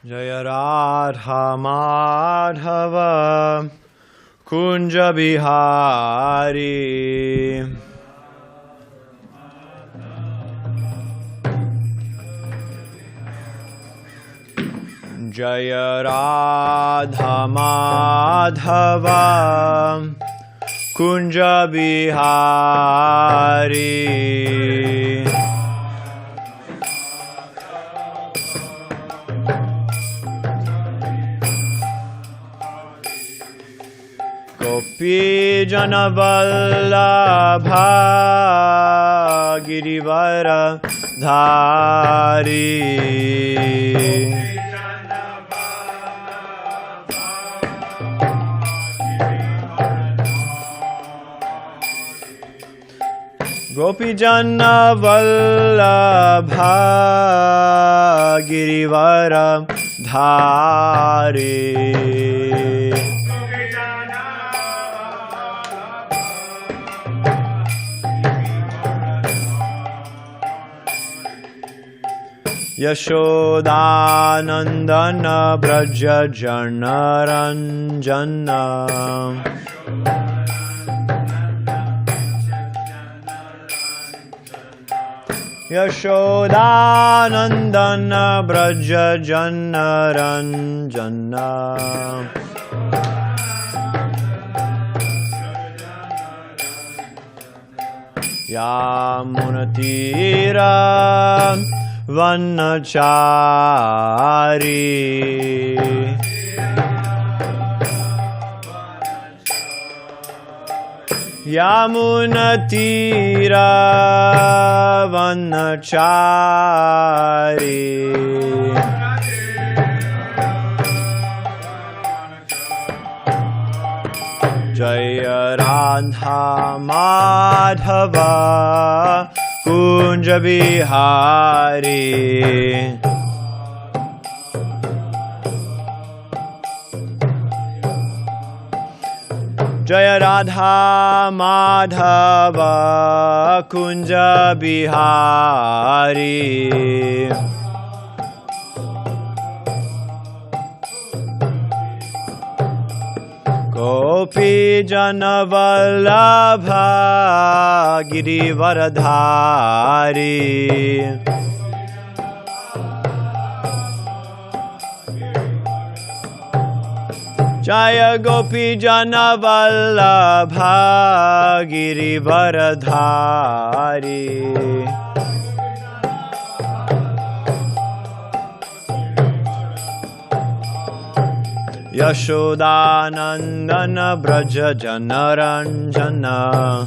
Jaya Radha Madhava Kunja Bihari Jaya Radha Madhava Kunja Bihari Gopi Jana Vallabha Girivara Dhari Gopi Jana Vallabha Girivara Dhari Yashodanandana Braja Jana Ranjana Yashodanandana Braja Jana Ranjana Yamunatira Vanachari Yamunatira Vanachari Jaya Radha Madhava Kunja Bihari Jaya Radha Madhava Kunja Bihari Gopi Jana Vallabha Girivaradhari Jaya Gopi Jana Vallabha Girivaradhari Yashodanandana Braja Jana Ranjana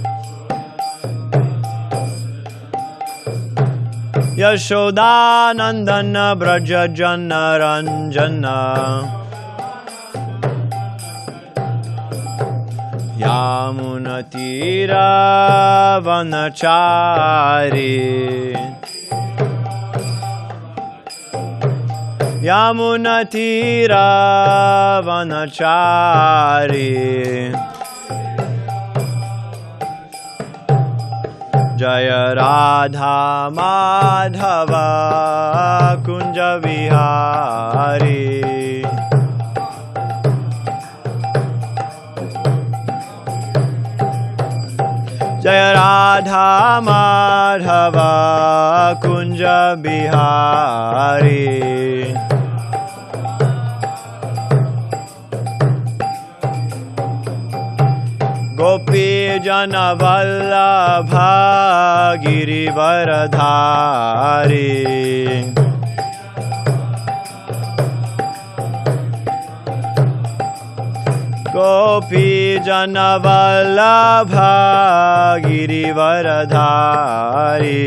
Yashodanandana Braja Jana Ranjana Yamunatira Vanachari Yamunatira Vanachari Jaya Radha Madhava Kunja Vihari Jaya Radha Madhava Kunja Bihari Gopi Jana Vallabha Girivaradhari Gopi Jana Vallabha Girivaradhari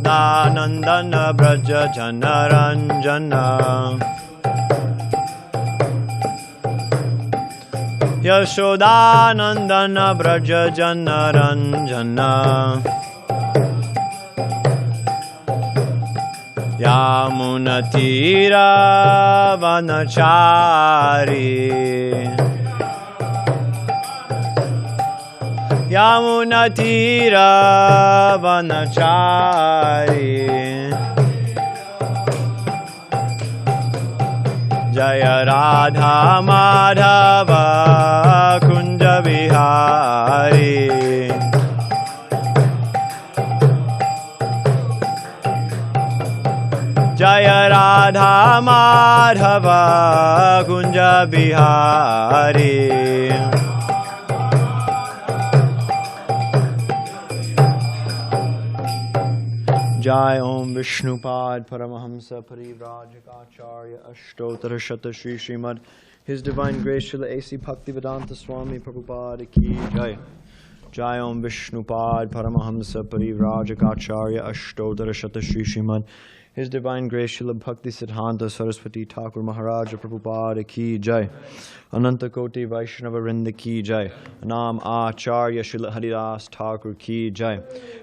Yashodanandana Braja Jana Ranjana Yashodanandana Braja Jana Ranjana Yamunatira Vanachari Yamunatira vanachari Jaya Radha Madhava Kunja Vihari Jaya Radha Madhava Kunja Vihari Jai Om Vishnupad Paramahamsa Parivrajagacharya Ashtotara Shata Shri Srimad His Divine Grace Srila A.C. Bhaktivedanta Swami Prabhupada Ki Jai Jai Om Vishnupad Paramahamsa Parivrajagacharya Ashtotara Shata Shri Srimad His Divine Grace Srila Bhakti Siddhanta Saraswati Thakur Maharaja Prabhupada Ki Jai Ananta Koti Vaishnava Vrinda Ki Jai Nam Acharya Srila Haridas Thakur Ki Jai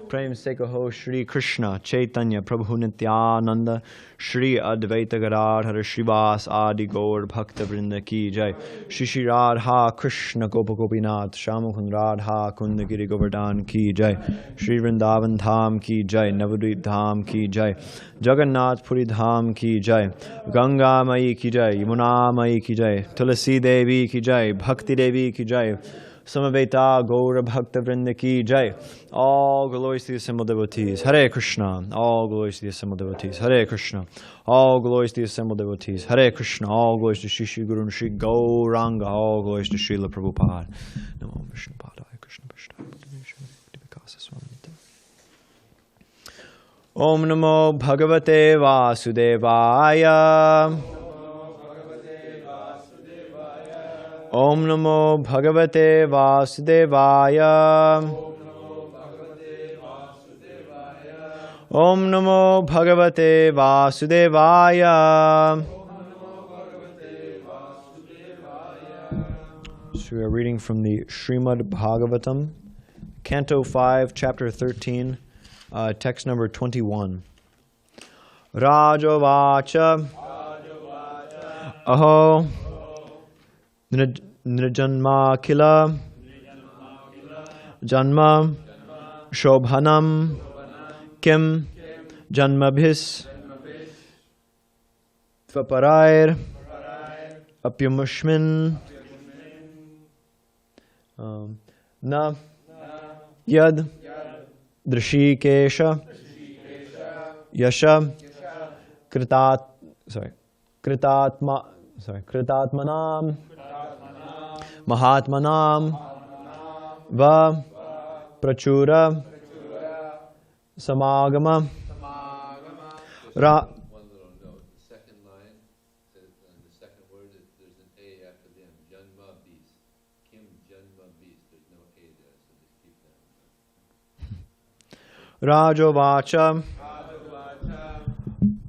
Prem Sekaho Shri Krishna Chaitanya Prabhu Nityananda Shri Advaita Gadadhar Shrivas Adi Gaur Bhakta Vrinda Ki Jai Shri Shri Radha Krishna Gopa Gopinath Shamakund Radha Kundagiri Govardhan Ki Jai Shri Vrindavan Dham Ki Jai Navadvip Dham Ki Jai Jagannath Puri Dham Ki Jai Ganga Mai Ki Jai Yamuna Mai Ki Jai Tulasi Devi Ki Jai Bhakti Devi Ki Jai Samaveta Gaura Bhakta Vrinda Ki Jai All glories to the assembled devotees Hare Krishna All glories to the assembled devotees Hare Krishna All glories to the assembled devotees Hare Krishna All glories to Shri Shri Guru and Shri Gauranga All glories to Srila Prabhupada Namo Vishnu Padaya Krishna Prasthaya Bhakti Swami Om Namo Bhagavate Vasudevaya Om Namo Bhagavate Vasudevaya Om Namo Bhagavate Vasudevaya So we are reading from the Srimad Bhagavatam, Canto 5, Chapter 13, text number 21. Rajavacha Aho Nirjanma Kila Janma Shobhanam Kim Janmabhis Tvaparair Apyamushmin Na Yad Drishikesha Yasha Kritatmanam Mahatmanam Va Prachura Samagama Ra. One little note. The second line, the second word, there's an A after the M. Janma Beast. Kim Janma Beast. There's no A there, so just keep that. Rajovacha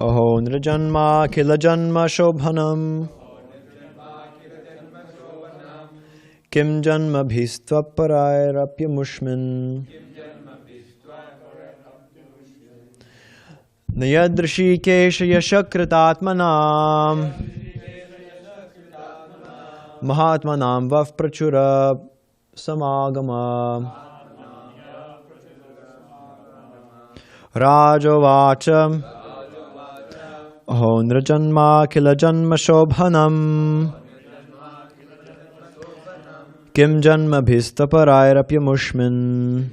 Aho Nirjanma Kila Janma Shobhanam Kim Janma Bhistva Parairapyamushmin Nayadrishikesha Yashakritatmanam Mahatmanam Vav Prachura Samagama Rajovacha Aho Nirjanma Kila Janma Shobhanam Kim Janma Bhista Parairapyamushmin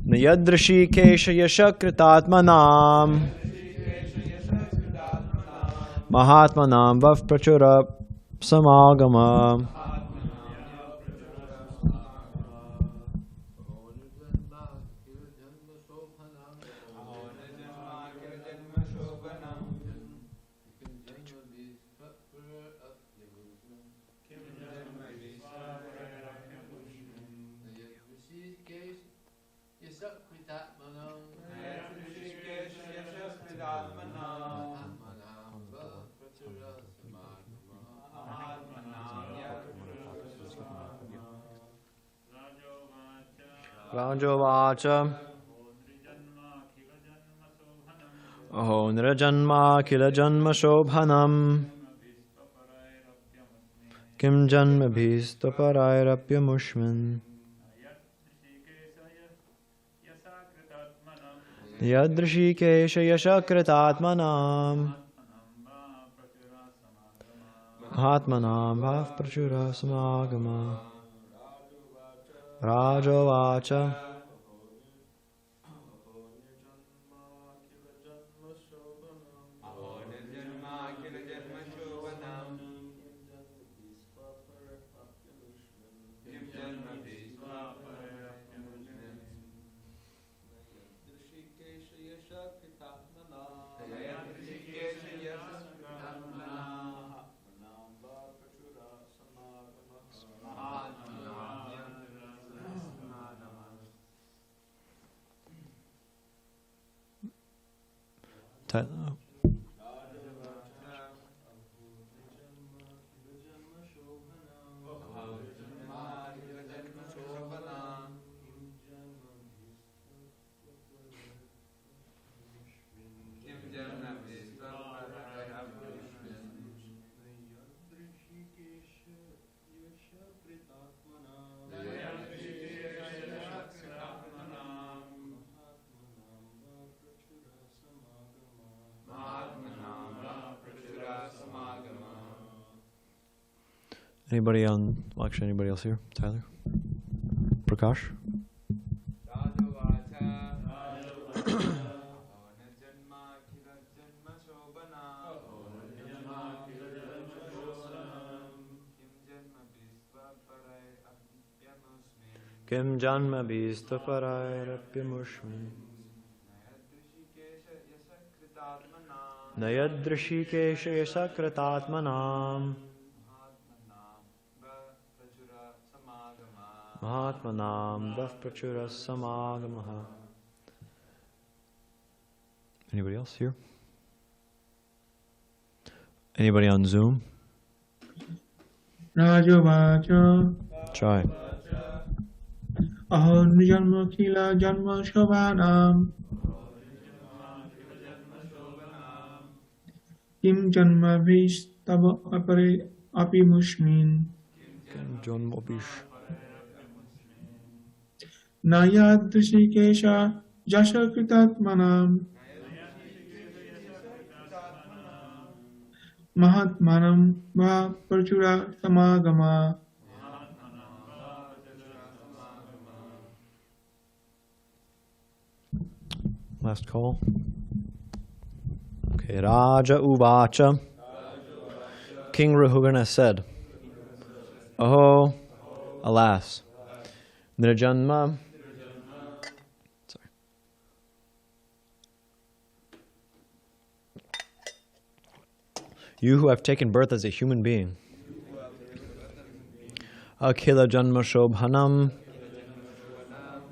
Nayadrishikesha Yashakritatmanam Mahatmanam Vav Prachura Samagama Rajovacha Aho Nirajanma Kila Janma Shobhanam Kim janmabhistaparairapyamushmin. Yadrishikesha yashakritatmanam. Atmanam bhav prachura samagama. Rajovacha. Anybody on, well, actually, anybody else here? Tyler? Prakash? Kim janma bhistaparairapyamushmin. Nayadrishikesha yasakritatmanam. Mahatmanam dav prachura samagamaha. Anybody else here? Anybody on Zoom? Rajovacha. Try. Aho nijanma kila janma shobhanam. Kim janma vistava apare apimushmin. Kim janma bish. Nayadrishikesha yashakritatmanam. Mahatmanam va prachura samagama. Last call. Okay, Raja Uvacha. King Rahugana said, Aho, alas, Nirjanma. Sorry. You who have taken birth as a human being. Akhila Janma Shobhanam.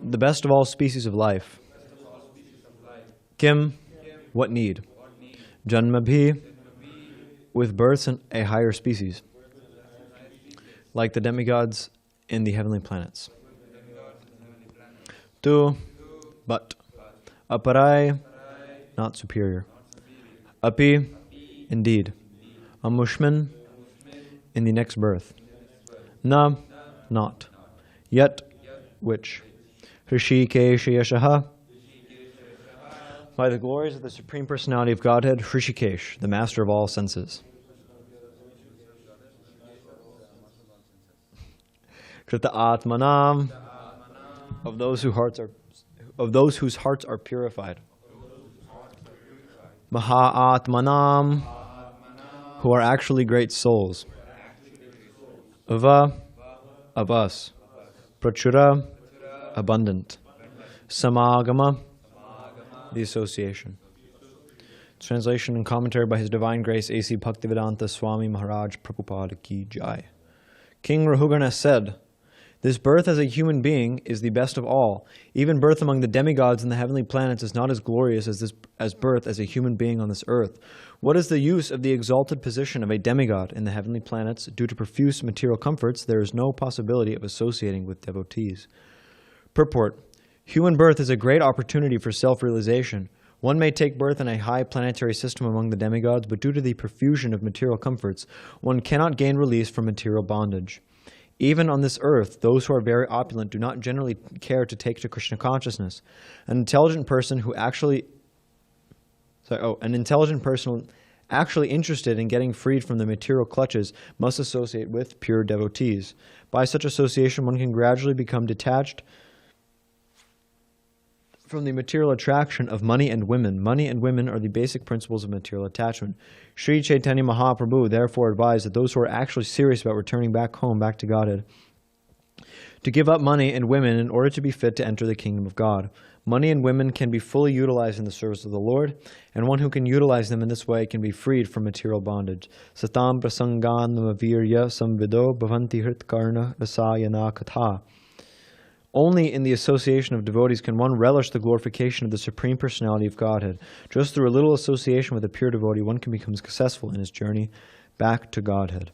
The best of all species of life. Kim, what need? Janmabhi, with births in a higher species, like the demigods in the heavenly planets. Tu, but. Aparai, not superior. Api, indeed. Amushman, in the next birth. Na, not. Yet, which. Hrishikesha yashaha, by the glories of the Supreme Personality of Godhead, Hrishikesh, the master of all senses. Krita Atmanam, of those whose hearts are purified. Maha Atmanam, who are actually great souls. Ava, of us. Prachura, abundant. Samagama, the association. Translation and commentary by His Divine Grace A.C. Bhaktivedanta Swami Maharaj Prabhupada Ki Jai. King Rahugana said, this birth as a human being is the best of all. Even birth among the demigods and the heavenly planets is not as glorious as birth as a human being on this earth. What is the use of the exalted position of a demigod in the heavenly planets? Due to profuse material comforts, there is no possibility of associating with devotees. Purport. Human birth is a great opportunity for self-realization. One may take birth in a high planetary system among the demigods, but due to the profusion of material comforts, one cannot gain release from material bondage. Even on this earth, those who are very opulent do not generally care to take to Krishna consciousness. An intelligent person actually interested in getting freed from the material clutches must associate with pure devotees. By such association, one can gradually become detached from the material attraction of money and women. Money and women are the basic principles of material attachment. Sri Chaitanya Mahaprabhu therefore advised that those who are actually serious about returning back home, back to Godhead, to give up money and women in order to be fit to enter the kingdom of God. Money and women can be fully utilized in the service of the Lord, and one who can utilize them in this way can be freed from material bondage. Satam prasangan namavirya samvido bhavanti hritkarna rasayana katha. Only in the association of devotees can one relish the glorification of the Supreme Personality of Godhead. Just through a little association with a pure devotee, one can become successful in his journey back to Godhead.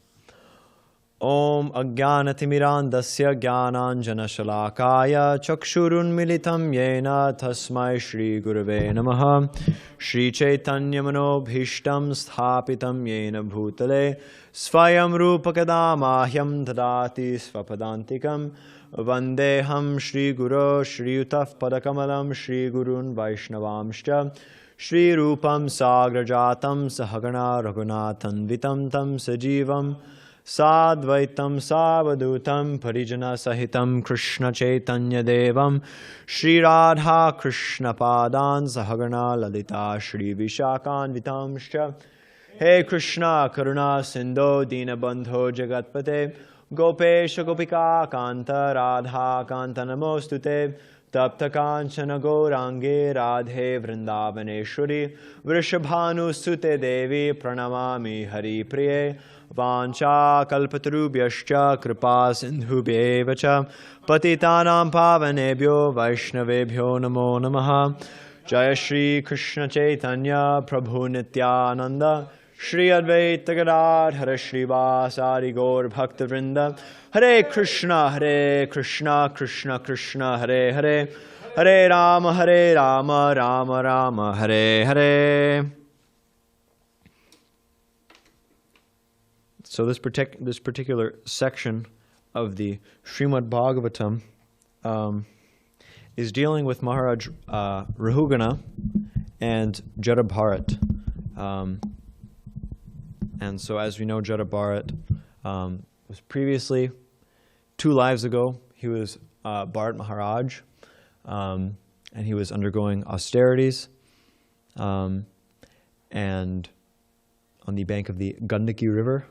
Om Ajnanatimidandasya Jnananjana Shalakaya Chakshurun Militam Yena Tasmai Shri Gurave Namaha Shri Chaitanya Manobhishtam Sthapitam Yena Bhutale Svayam Rupakadamahyam Tadati Svapadantikam Vandeham Shri Guru Shri Utaf Padakamalam Shri Gurun Vaishnavamshcha Shri Rupam Sagrajatam Sahagana Raghunathan Vitam Tam Sajivam Sadvaitam Savadutam Parijana Sahitam Krishna Chaitanya Devam Shri Radha Krishna Padan Sahagana Lalita Shri Vishakan Vitamscha He Krishna Karuna Sindho Dinabandho Jagatpate Gopesha Gopika Kanta Radha Kanta Namostute Tapta Kanchana Gaurange Radhe Vrindavaneshwari Vrishabhanu Sute Devi Pranamami Hari Priye Vancha kalpatarubhyascha kripa sindhubhyevacha patitanam pavanebhyo vaishnavebhyo namo namaha Jaya Shri Krishna Chaitanya Prabhu Nityananda Shri Advaita Gadadhara Shrivasari Gaur Bhakta Vrinda Hare Krishna Krishna Krishna Hare Hare Hare Rama Rama Rama Hare Hare. So this particular section of the Srimad Bhagavatam is dealing with Maharaj Rahugana and Jada Bharat. And so as we know, Jada Bharat was previously, 2 lives ago, he was Bharat Maharaj, and he was undergoing austerities, and on the bank of the Gandaki River.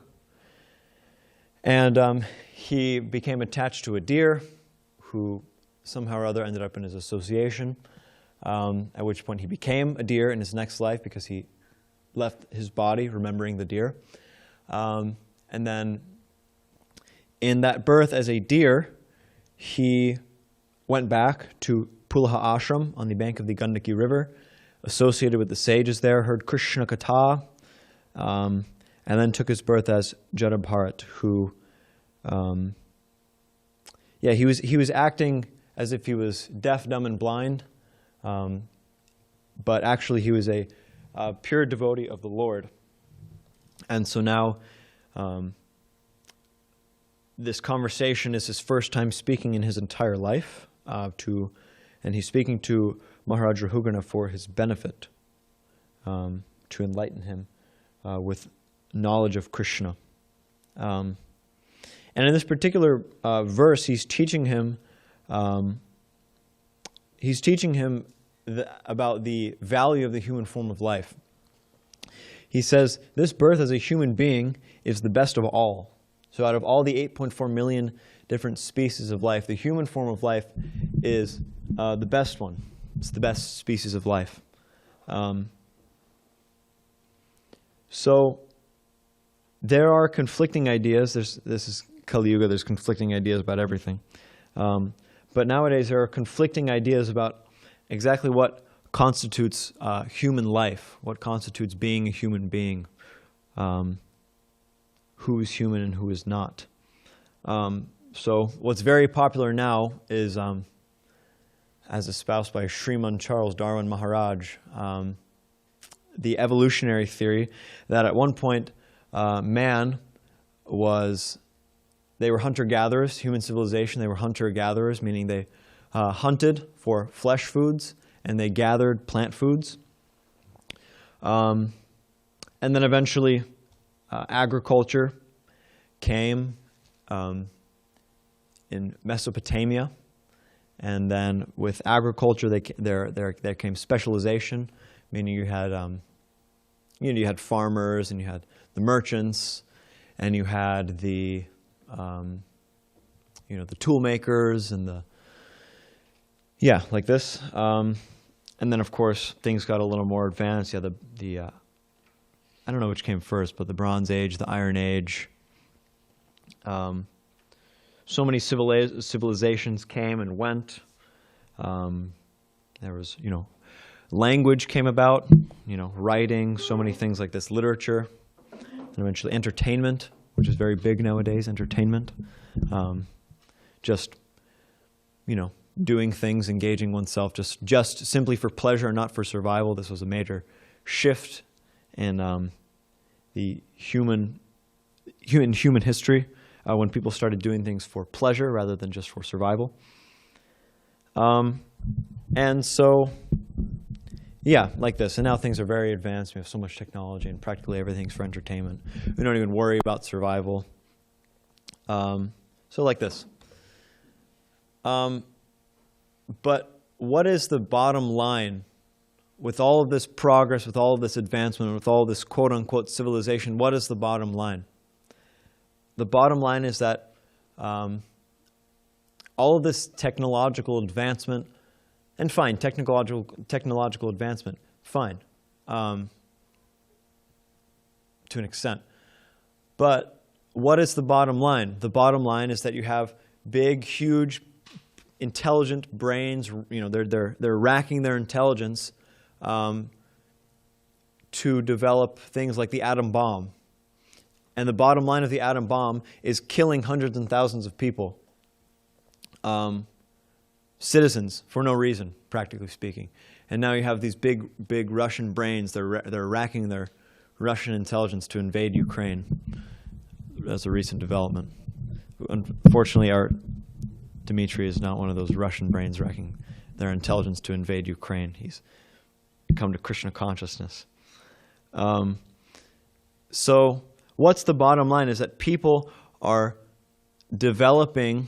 And he became attached to a deer who somehow or other ended up in his association, at which point he became a deer in his next life because he left his body remembering the deer. And then in that birth as a deer, he went back to Pulaha Ashram on the bank of the Gandaki River, associated with the sages there, heard Krishna Katha, and then took his birth as Jada Bharat, who, he was acting as if he was deaf, dumb, and blind, but actually he was a pure devotee of the Lord. And so now this conversation is his first time speaking in his entire life, and he's speaking to Maharaj Rahugana for his benefit, to enlighten him with knowledge of Krishna. And in this particular verse, he's teaching him about the value of the human form of life. He says, this birth as a human being is the best of all. So out of all the 8.4 million different species of life, the human form of life is the best one. It's the best species of life. So there are conflicting ideas. This is Kali Yuga. There's conflicting ideas about everything. But nowadays there are conflicting ideas about exactly what constitutes human life, what constitutes being a human being, who is human and who is not. So what's very popular now is as espoused by Sriman Charles Darwin Maharaj, the evolutionary theory that at one point man was, they were hunter-gatherers, human civilization, they were hunter-gatherers, meaning they hunted for flesh foods and they gathered plant foods. And then eventually agriculture came in Mesopotamia, and then with agriculture there came specialization, meaning you had you had farmers and you had the merchants and you had the the tool makers and like this. And then of course things got a little more advanced. You had the I don't know which came first, but the Bronze Age, the Iron Age. So many civilizations came and went. There was, language came about, writing, so many things like this, literature, and eventually entertainment, which is very big nowadays, entertainment. Just, doing things, engaging oneself, just simply for pleasure, not for survival. This was a major shift in the human history when people started doing things for pleasure rather than just for survival. And so, like this. And now things are very advanced. We have so much technology and practically everything's for entertainment. We don't even worry about survival. So like this. But what is the bottom line with all of this progress, with all of this advancement, with all this quote-unquote civilization? What is the bottom line? The bottom line is that all of this technological advancement, and fine, technological advancement, fine, to an extent. But what is the bottom line? The bottom line is that you have big, huge, intelligent brains. They're racking their intelligence to develop things like the atom bomb. And the bottom line of the atom bomb is killing hundreds and thousands of people, citizens, for no reason, practically speaking. And now you have these big Russian brains. They're racking their Russian intelligence to invade Ukraine. As a recent development. Unfortunately, our Dmitry is not one of those Russian brains racking their intelligence to invade Ukraine. He's come to Krishna consciousness. So what's the bottom line is that people are developing,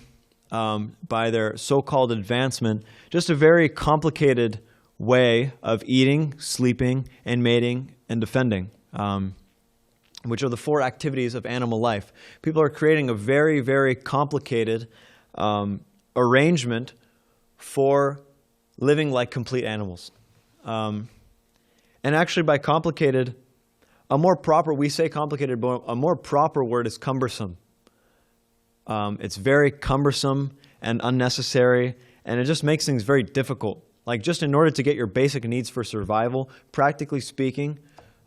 by their so-called advancement, just a very complicated way of eating, sleeping, and mating, and defending, which are the four activities of animal life. People are creating a very, very complicated arrangement for living like complete animals. And actually by complicated, we say complicated, but a more proper word is cumbersome. It's very cumbersome and unnecessary, and it just makes things very difficult. Like just in order to get your basic needs for survival, practically speaking,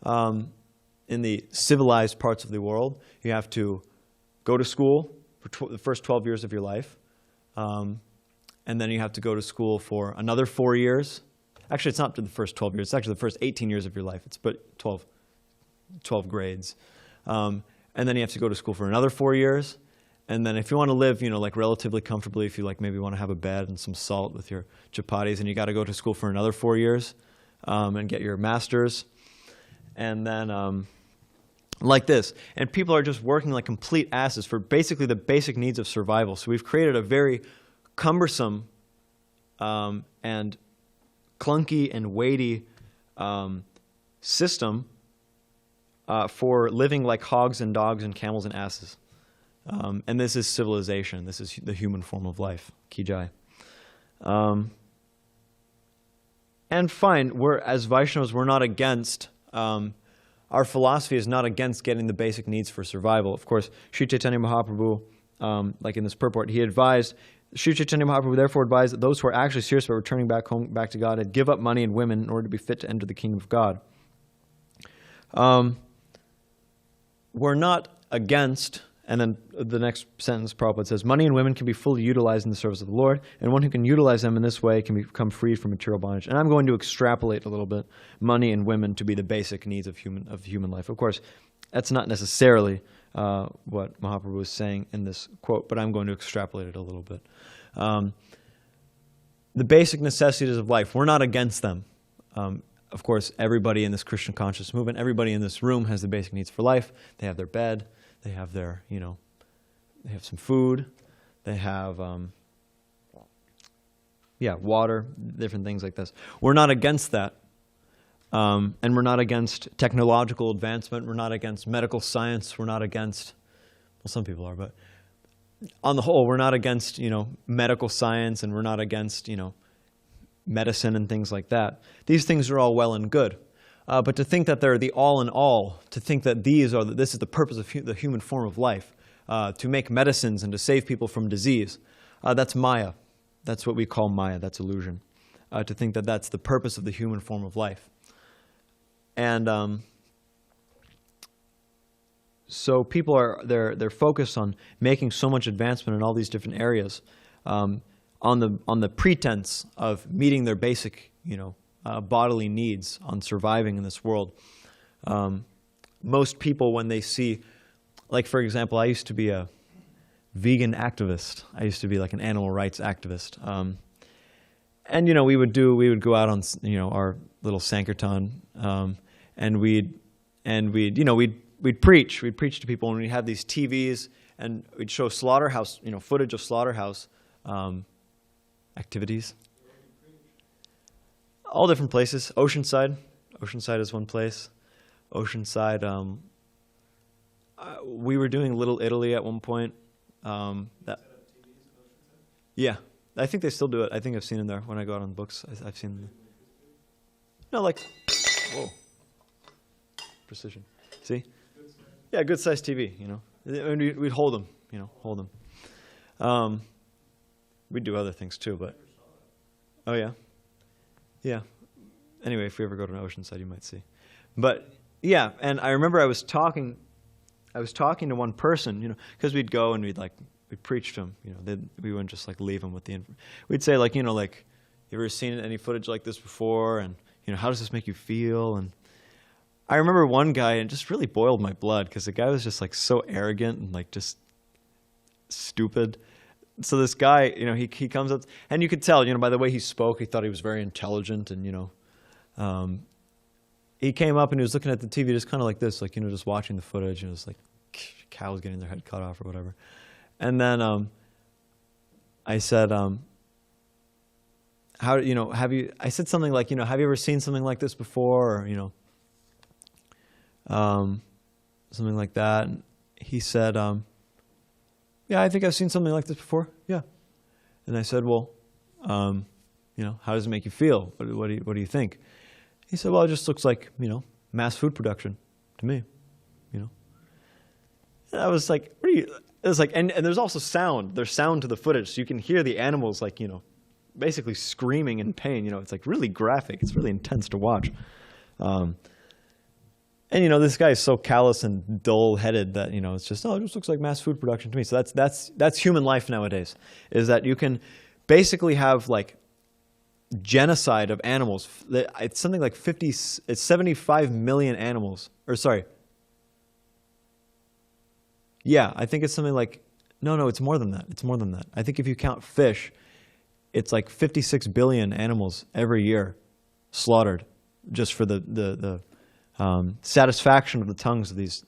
in the civilized parts of the world, you have to go to school for the first 12 years of your life, and then you have to go to school for another 4 years. Actually, it's not the first 12 years. It's actually the first 18 years of your life. It's but 12 grades. And then you have to go to school for another 4 years. And then if you want to live, like relatively comfortably, if you maybe want to have a bed and some salt with your chapatis, and you got to go to school for another 4 years and get your master's. And then like this. And people are just working like complete asses for basically the basic needs of survival. So we've created a very cumbersome and clunky and weighty system for living like hogs and dogs and camels and asses. And this is civilization. This is the human form of life. Ki Jai. And fine, as Vaishnavas, we're not against, our philosophy is not against getting the basic needs for survival. Of course, Sri Chaitanya Mahaprabhu, like in this purport, Sri Chaitanya Mahaprabhu therefore advised that those who are actually serious about returning back to Godhead give up money and women in order to be fit to enter the kingdom of God. We're not against And then the next sentence, Prabhupada says, money and women can be fully utilized in the service of the Lord, and one who can utilize them in this way can become freed from material bondage. And I'm going to extrapolate a little bit money and women to be the basic needs of human life. Of course, that's not necessarily what Mahaprabhu is saying in this quote, but I'm going to extrapolate it a little bit. The basic necessities of life, we're not against them. Of course, everybody in this Krishna conscious movement, everybody in this room has the basic needs for life. They have their bed. They have their, they have some food. They have, water, different things like this. We're not against that. And we're not against technological advancement. We're not against medical science. We're not against, well, some people are, but on the whole, we're not against, medical science, and we're not against, medicine and things like that. These things are all well and good. But to think that they're the all in all, to think that this is the purpose of the human form of life, to make medicines and to save people from disease, that's Maya. That's what we call Maya. That's illusion. To think that that's the purpose of the human form of life. And so people they're focused on making so much advancement in all these different areas, on the pretense of meeting their basic, bodily needs, on surviving in this world. Most people, when they see, like for example, I used to be a vegan activist. I used to be like an animal rights activist. And we would go out on our little Sankirtan, and we'd preach. We'd preach to people, and we'd have these TVs, and we'd show slaughterhouse, footage of slaughterhouse activities. All different places. Oceanside is one place. Oceanside. We were doing Little Italy at one point. Yeah, I think they still do it. I think I've seen them there when I go out on books. I've seen them. No, whoa, precision. See? Yeah, good sized TV. And we'd hold them. Hold them. We'd do other things too, but. Oh yeah. Yeah. Anyway, if we ever go to an Oceanside, you might see. But yeah, and I remember I was talking to one person, because we'd go and we'd preach to them, we wouldn't just leave them with the we'd say you ever seen any footage like this before, and how does this make you feel? And I remember one guy, and it just really boiled my blood, because the guy was just so arrogant and just stupid. So this guy, he comes up, and you could tell, by the way he spoke, he thought he was very intelligent, and he came up and he was looking at the TV just kind of like this, just watching the footage, and it was cows getting their head cut off or whatever. And then I said, I said something like, have you ever seen something like this before? Or, something like that. And he said, yeah, I think I've seen something like this before. Yeah. And I said, well, how does it make you feel? What do you think? He said, well, it just looks like, mass food production to me, And I was like, what are you? It was and there's also sound. There's sound to the footage, so you can hear the animals basically screaming in pain. It's really graphic. It's really intense to watch. And this guy is so callous and dull-headed that it's just, it just looks like mass food production to me. So that's human life nowadays. Is that you can basically have genocide of animals. It's something like 75 million animals. Or sorry. Yeah, I think it's something no, it's more than that. It's more than that. I think if you count fish, it's 56 billion animals every year slaughtered just for the satisfaction of the tongues of these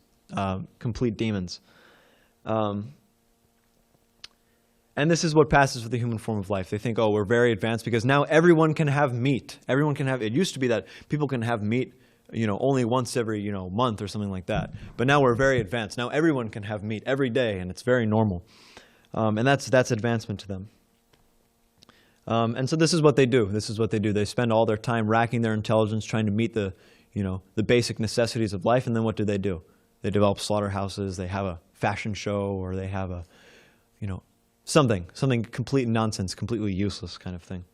complete demons. And this is what passes for the human form of life. They think, we're very advanced because now everyone can have meat. Everyone can have, it used to be that people can have meat, only once every, month or something like that. But now we're very advanced. Now everyone can have meat every day, and it's very normal. And that's advancement to them. And so this is what they do. This is what they do. They spend all their time racking their intelligence, trying to meet the basic necessities of life, and then what do? They develop slaughterhouses, they have a fashion show, or they have a, something complete nonsense, completely useless kind of thing.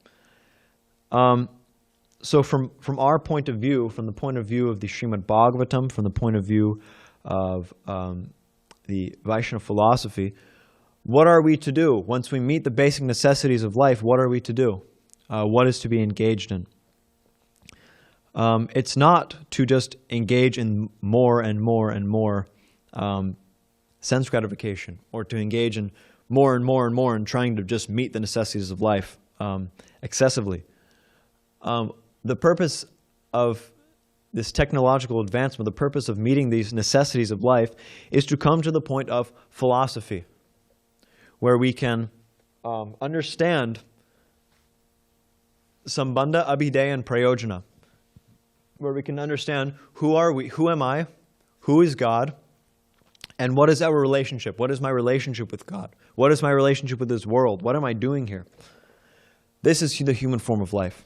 So from our point of view, from the point of view of the Srimad Bhagavatam, from the point of view of the Vaishnava philosophy, what are we to do? Once we meet the basic necessities of life, what are we to do? What is to be engaged in? It's not to just engage in more and more and more sense gratification, or to engage in more and more and more and trying to just meet the necessities of life excessively. The purpose of this technological advancement, the purpose of meeting these necessities of life, is to come to the point of philosophy, where we can understand Sambandha, Abhideya, and Prayojana, where we can understand who are we, who am I, who is God, and what is our relationship? What is my relationship with God? What is my relationship with this world? What am I doing here? This is the human form of life.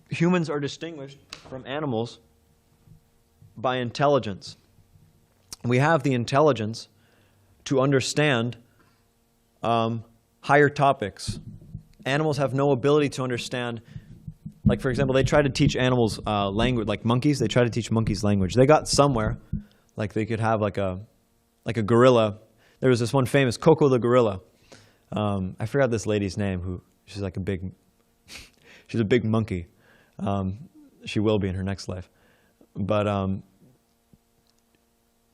Humans are distinguished from animals by intelligence. We have the intelligence to understand higher topics. Animals have no ability to understand. Like, for example, they try to teach animals language, like monkeys. They try to teach monkeys language. They got somewhere. Like, they could have like a gorilla. There was this one famous, Coco the gorilla. I forgot this lady's name. She's like she's a big monkey. She will be in her next life. But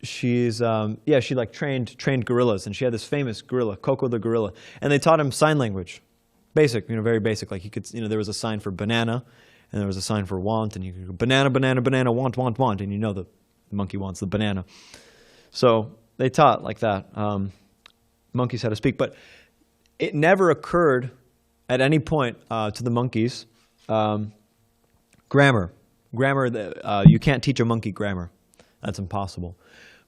she like trained gorillas, and she had this famous gorilla, Coco the gorilla, and they taught him sign language, basic, very basic. Like, he could, there was a sign for banana, and there was a sign for want, and you could go banana, banana, banana, want, want, want, and the monkey wants the banana. So they taught like that. Monkeys how to speak, but it never occurred at any point to the monkeys grammar. You can't teach a monkey grammar. That's impossible.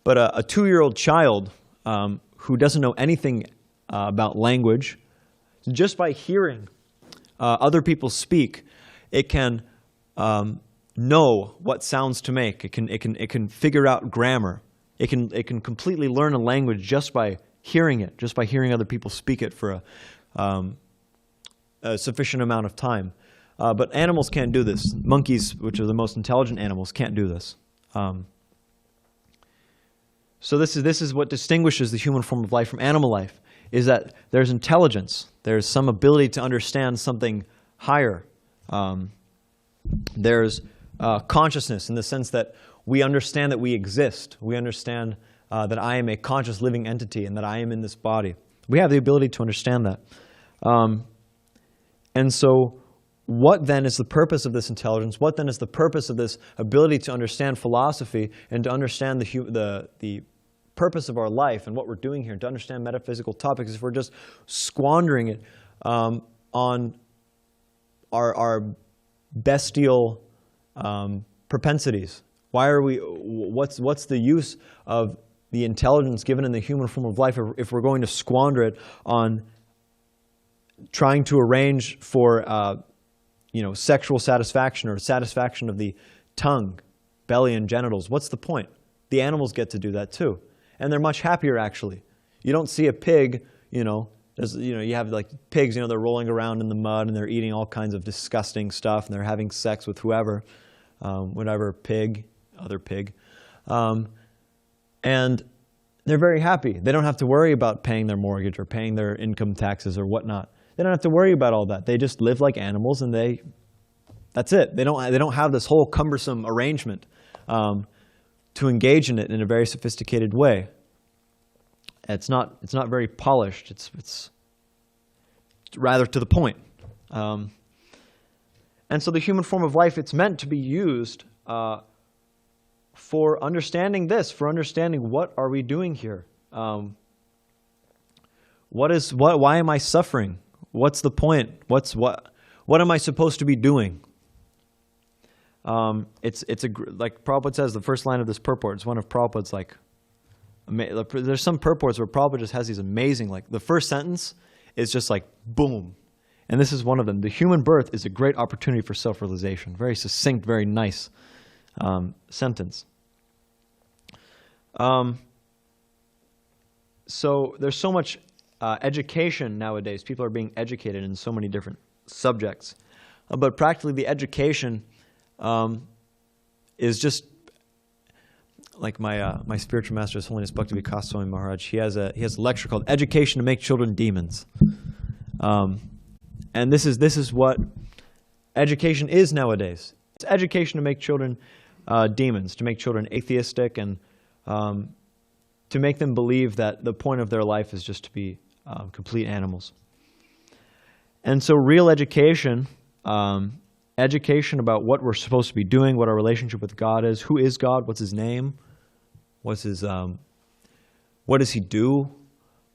But a 2-year-old child who doesn't know anything about language, just by hearing other people speak, it can know what sounds to make. It can figure out grammar. It can completely learn a language just by hearing it, just by hearing other people speak it for a sufficient amount of time. But animals can't do this. Monkeys, which are the most intelligent animals, can't do this. So this is what distinguishes the human form of life from animal life, is that there's intelligence. There's some ability to understand something higher. There's consciousness, in the sense that we understand that we exist. We understand that I am a conscious living entity and that I am in this body. We have the ability to understand that. And so what then is the purpose of this intelligence? What then is the purpose of this ability to understand philosophy and to understand the purpose of our life and what we're doing here, to understand metaphysical topics, if we're just squandering it on our bestial propensities? Why are we? What's the use of the intelligence given in the human form of life if we're going to squander it on trying to arrange for sexual satisfaction or satisfaction of the tongue, belly, and genitals? What's the point? The animals get to do that too, and they're much happier, actually. You don't see a pig, you have like pigs, they're rolling around in the mud and they're eating all kinds of disgusting stuff and they're having sex with whoever, whatever pig, other pig, and they're very happy. They don't have to worry about paying their mortgage or paying their income taxes or whatnot. They don't have to worry about all that. They just live like animals, and that's it. They don't have this whole cumbersome arrangement to engage in it in a very sophisticated way. It's not very polished. It's rather to the point. And so the human form of life, it's meant to be used for understanding this, for understanding what are we doing here. Why am I suffering? What's the point? What am I supposed to be doing? Like Prabhupada says, the first line of this purport is one of Prabhupada's there's some purports where Prabhupada just has these amazing, the first sentence is just like boom, and this is one of them. The human birth is a great opportunity for self-realization. Very succinct, very nice sentence. So there's so much education nowadays. People are being educated in so many different subjects. But practically the education is just like my spiritual master, His Holiness Bhakti Swami Maharaj, he has a lecture called "Education to Make Children Demons," and this is what education is nowadays. It's education to make children demons, to make children atheistic, and to make them believe that the point of their life is just to be complete animals. And so real education, education about what we're supposed to be doing, what our relationship with God is, who is God, what's His name, what does He do,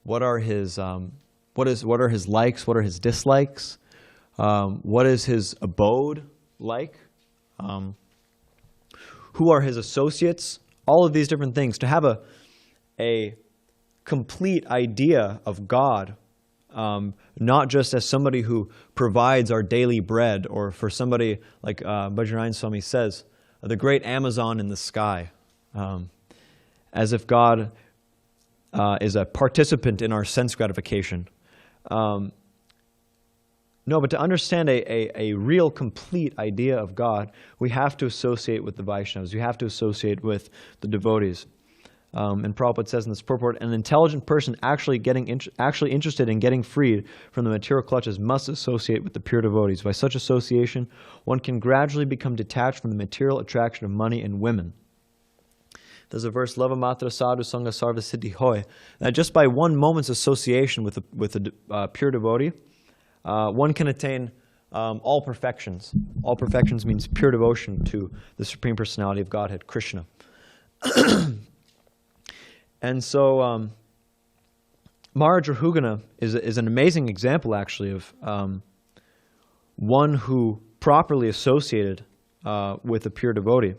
what are His likes, what are His dislikes, what is His abode like, who are His associates, all of these different things. To have a complete idea of God, not just as somebody who provides our daily bread, or for somebody like Bajrang Swami says, the great Amazon in the sky, as if God is a participant in our sense gratification. No, but to understand a real complete idea of God, we have to associate with the Vaishnavas. We have to associate with the devotees. And Prabhupada says in this purport, an intelligent person actually interested in getting freed from the material clutches must associate with the pure devotees. By such association, one can gradually become detached from the material attraction of money and women. There's a verse, Lava Matra Sadhu Sangha Sarva Siddhi Hoy, that just by one moment's association with a pure devotee, one can attain all perfections. All perfections means pure devotion to the Supreme Personality of Godhead, Krishna. And so Maharaj Rahugana is an amazing example, actually, of one who properly associated with a pure devotee.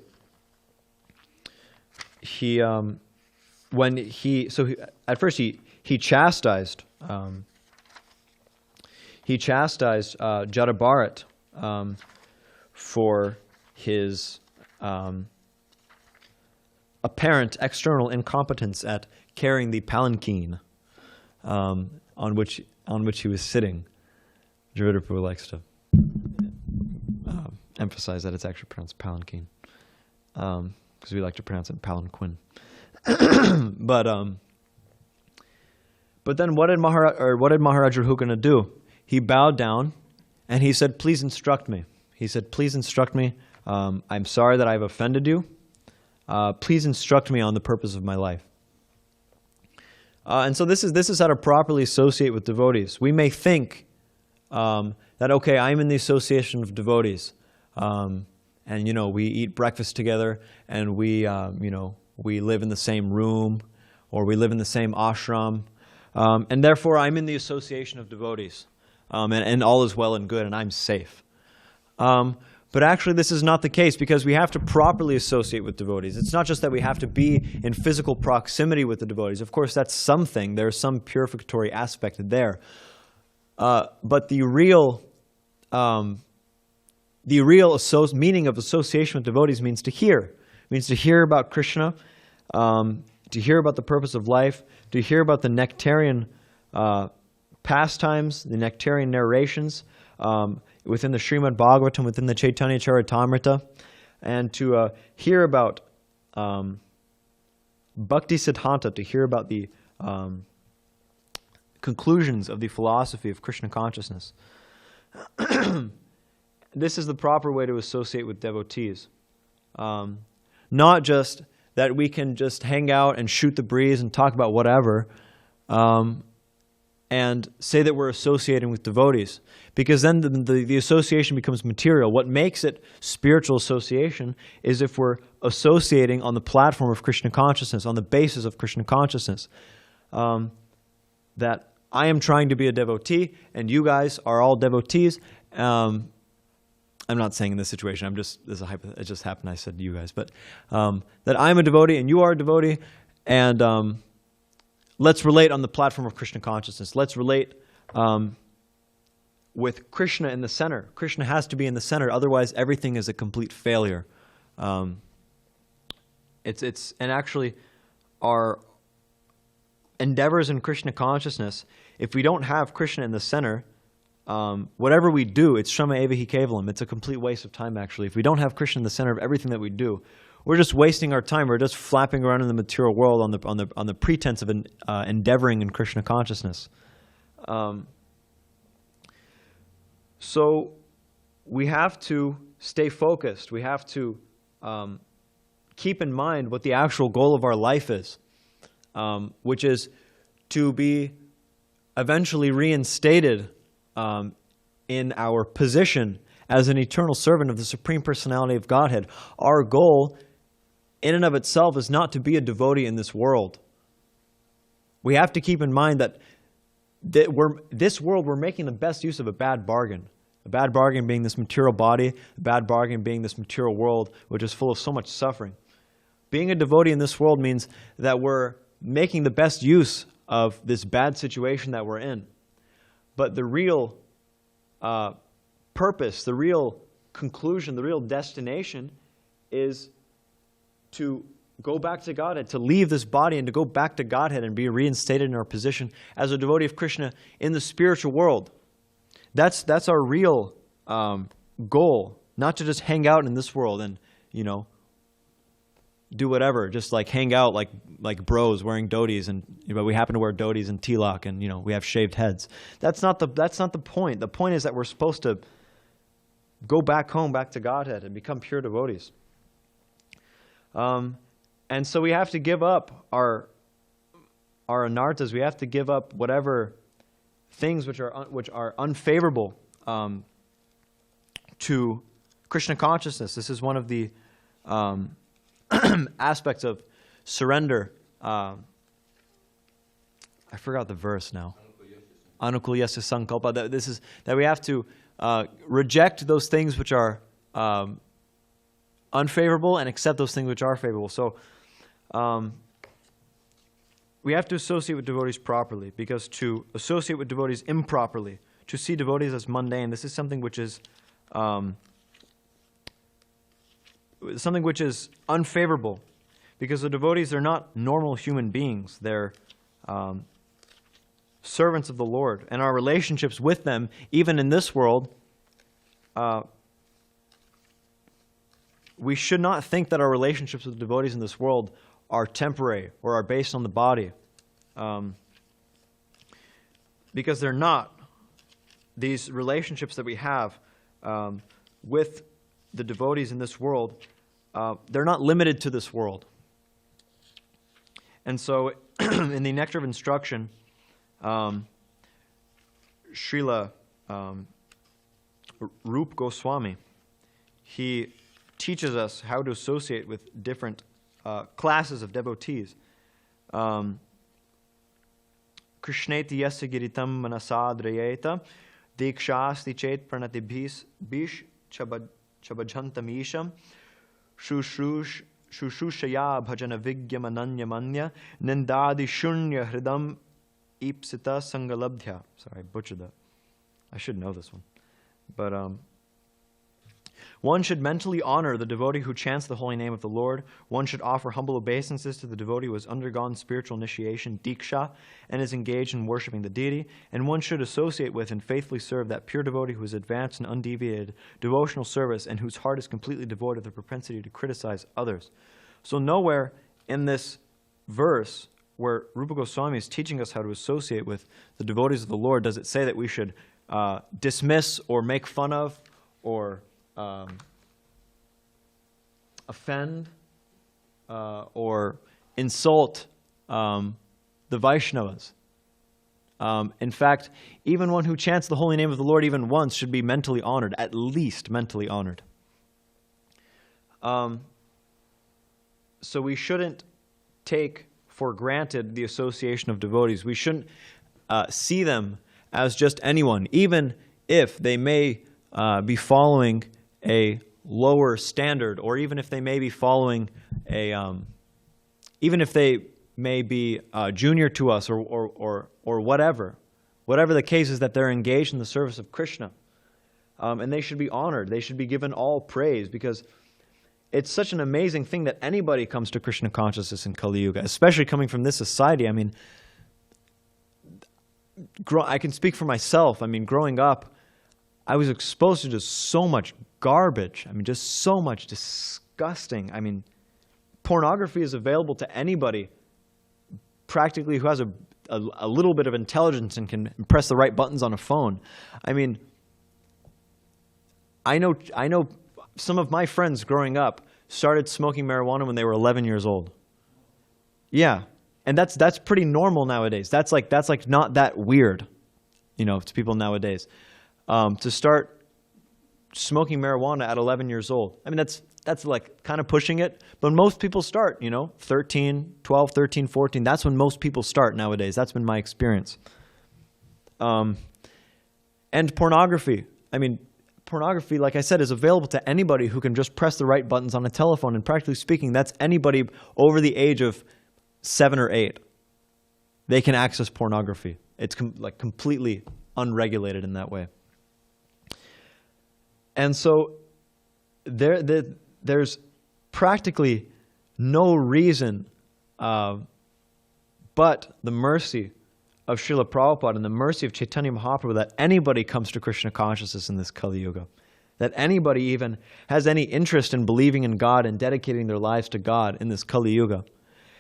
At first he chastised Jadabharat for his apparent external incompetence at carrying the palanquin on which he was sitting. Jivadipur likes to emphasize that it's actually pronounced palanquin, because we like to pronounce it palanquin. But then what did Maharaj Rahugana do? He bowed down and he said, "Please instruct me." He said, "Please instruct me. I'm sorry that I've offended you. Please instruct me on the purpose of my life." And so this is how to properly associate with devotees. We may think that, okay, I'm in the association of devotees, and we eat breakfast together, and we live in the same room, or we live in the same ashram, and therefore I'm in the association of devotees, and all is well and good, and I'm safe. But actually, this is not the case, because we have to properly associate with devotees. It's not just that we have to be in physical proximity with the devotees. Of course, that's something. There's some purificatory aspect there. But the real meaning of association with devotees means to hear. It means to hear about Krishna, to hear about the purpose of life, to hear about the nectarian pastimes, the nectarian narrations, within the Srimad Bhagavatam, within the Chaitanya Charitamrita, and to hear about Bhakti Siddhanta, to hear about the conclusions of the philosophy of Krishna consciousness. This is the proper way to associate with devotees. Not just that we can just hang out and shoot the breeze and talk about whatever, and say that we're associating with devotees, because then the association becomes material. What makes it spiritual association is if we're associating on the platform of Krishna consciousness, on the basis of Krishna consciousness. That I am trying to be a devotee, and you guys are all devotees. I'm not saying in this situation, it just happened I said you guys, but that I'm a devotee and you are a devotee, and let's relate on the platform of Krishna consciousness. Let's relate with Krishna in the center. Krishna has to be in the center, otherwise everything is a complete failure. And actually our endeavors in Krishna consciousness, if we don't have Krishna in the center, whatever we do, it's Shrama Eva Hi Kevalam. It's a complete waste of time, actually. If we don't have Krishna in the center of everything that we do, we're just wasting our time. We're just flapping around in the material world on the pretense of endeavoring in Krishna consciousness. So we have to stay focused. We have to keep in mind what the actual goal of our life is, which is to be eventually reinstated in our position as an eternal servant of the Supreme Personality of Godhead. Our goal, in and of itself, is not to be a devotee in this world. We have to keep in mind that we're making the best use of a bad bargain. A bad bargain being this material body, a bad bargain being this material world, which is full of so much suffering. Being a devotee in this world means that we're making the best use of this bad situation that we're in. But the real purpose, the real conclusion, the real destination is to go back to Godhead, to leave this body and to go back to Godhead and be reinstated in our position as a devotee of Krishna in the spiritual world. That's our real goal, not to just hang out in this world and, do whatever, just like hang out like bros wearing dhotis, and we happen to wear dhotis and tilak, and we have shaved heads. That's not the point. The point is that we're supposed to go back home, back to Godhead, and become pure devotees. And so we have to give up our anarthas. We have to give up whatever things which are unfavorable to Krishna consciousness. This is one of the aspects of surrender. I forgot the verse now. Anukulyasya sankalpa. That we have to reject those things which are unfavorable and accept those things which are favorable. So we have to associate with devotees properly, because to associate with devotees improperly, to see devotees as mundane, this is something which is unfavorable, because the devotees are not normal human beings. They're servants of the Lord, and our relationships with them, even in this world, we should not think that our relationships with devotees in this world are temporary or are based on the body, because they're not. These relationships that we have with the devotees in this world, they're not limited to this world. And so in the Nectar of Instruction, Srila Rup Goswami, he teaches us how to associate with different classes of devotees. Krishneti yasya giritam manasadrayeta dikshasti chet pranatibhis bish chabajhantamisham shushushaya bhajana vigyam ananyamanya nindadi shunya hridam ipsita sangalabdhya. Sorry, I butchered that. I should know this one. But one should mentally honor the devotee who chants the holy name of the Lord. One should offer humble obeisances to the devotee who has undergone spiritual initiation, diksha, and is engaged in worshiping the deity. And one should associate with and faithfully serve that pure devotee who has advanced in undeviated devotional service and whose heart is completely devoid of the propensity to criticize others. So nowhere in this verse where Rupa Goswami is teaching us how to associate with the devotees of the Lord does it say that we should dismiss or make fun of or offend or insult the Vaishnavas. In fact, even one who chants the holy name of the Lord even once should be mentally honored, at least mentally honored. So we shouldn't take for granted the association of devotees. We shouldn't see them as just anyone, even if they may be following a lower standard, or even if they may be following even if they may be junior to us, or whatever the case is, that they're engaged in the service of Krishna, and they should be honored. They should be given all praise, because it's such an amazing thing that anybody comes to Krishna consciousness in Kali Yuga, especially coming from this society. I mean, I can speak for myself. I mean, growing up, I was exposed to just so much garbage. I mean, just so much disgusting. I mean, pornography is available to anybody practically who has a little bit of intelligence and can press the right buttons on a phone. I mean, I know some of my friends growing up started smoking marijuana when they were 11 years old. Yeah, and that's pretty normal nowadays. That's like not that weird, to people nowadays. To start smoking marijuana at 11 years old. I mean, that's like kind of pushing it, but most people start, 13, 12, 13, 14. That's when most people start nowadays. That's been my experience. And pornography. I mean, pornography, like I said, is available to anybody who can just press the right buttons on a telephone. And practically speaking, that's anybody over the age of 7 or 8. They can access pornography. It's completely unregulated in that way. And so there's practically no reason but the mercy of Srila Prabhupada and the mercy of Chaitanya Mahaprabhu that anybody comes to Krishna consciousness in this Kali Yuga. That anybody even has any interest in believing in God and dedicating their lives to God in this Kali Yuga.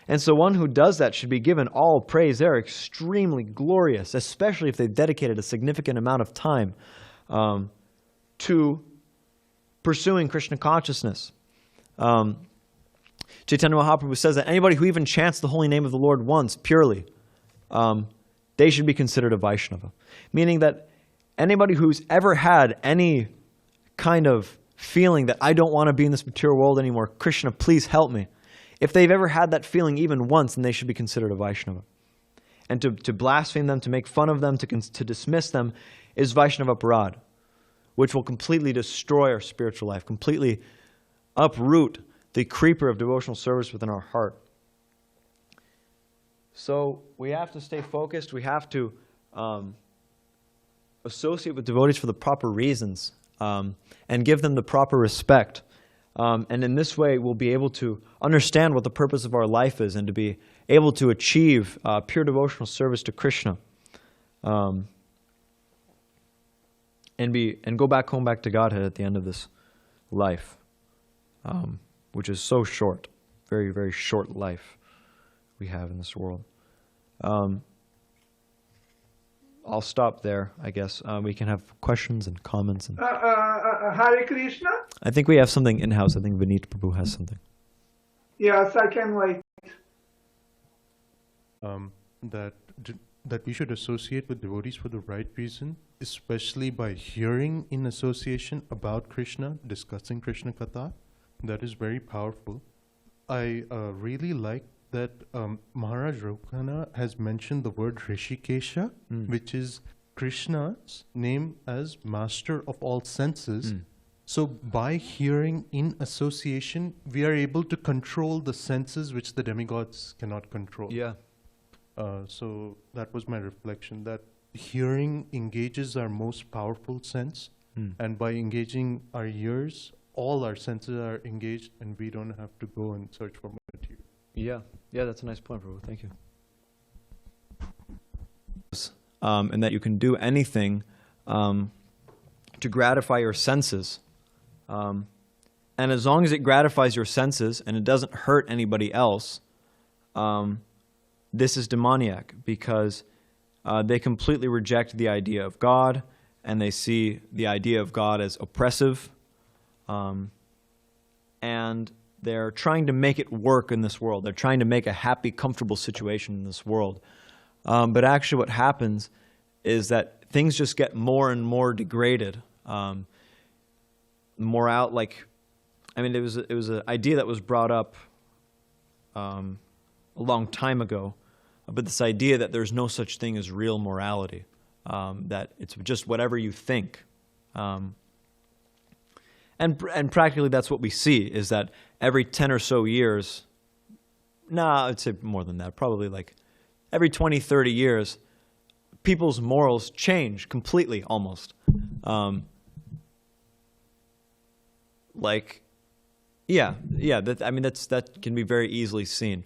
And so one who does that should be given all praise. They're extremely glorious, especially if they've dedicated a significant amount of time to pursuing Krishna consciousness. Chaitanya Mahaprabhu says that anybody who even chants the holy name of the Lord once purely, they should be considered a Vaishnava. Meaning that anybody who's ever had any kind of feeling that I don't want to be in this material world anymore, Krishna, please help me. If they've ever had that feeling even once, then they should be considered a Vaishnava. And to blaspheme them, to make fun of them, to dismiss them is Vaishnava Aparad, which will completely destroy our spiritual life, completely uproot the creeper of devotional service within our heart. So we have to stay focused. We have to associate with devotees for the proper reasons and give them the proper respect. And in this way, we'll be able to understand what the purpose of our life is and to be able to achieve pure devotional service to Krishna. And go back home, back to Godhead at the end of this life, which is so short, very, very short life we have in this world. I'll stop there, I guess. We can have questions and comments. And Hare Krishna? I think we have something in-house. I think Vineet Prabhu has something. Yes, I can wait. That we should associate with devotees for the right reason, especially by hearing in association about Krishna, discussing Krishna Katha. That is very powerful. I really like that Maharaj Rokhana has mentioned the word Rishikesha, which is Krishna's name as master of all senses. So by hearing in association, we are able to control the senses which the demigods cannot control. Yeah. So that was my reflection, that hearing engages our most powerful sense, and by engaging our ears, all our senses are engaged, and we don't have to go and search for material. Yeah, that's a nice point, Prabhu. Thank you. And that you can do anything to gratify your senses. And as long as it gratifies your senses and it doesn't hurt anybody else, this is demoniac, because they completely reject the idea of God, and they see the idea of God as oppressive, and they're trying to make it work in this world. They're trying to make a happy, comfortable situation in this world. But actually what happens is that things just get more and more degraded. It was an idea that was brought up a long time ago, but this idea that there's no such thing as real morality, that it's just whatever you think. And practically that's what we see, is that every 10 or so years, I'd say more than that, probably like every 20, 30 years, people's morals change completely almost. That can be very easily seen.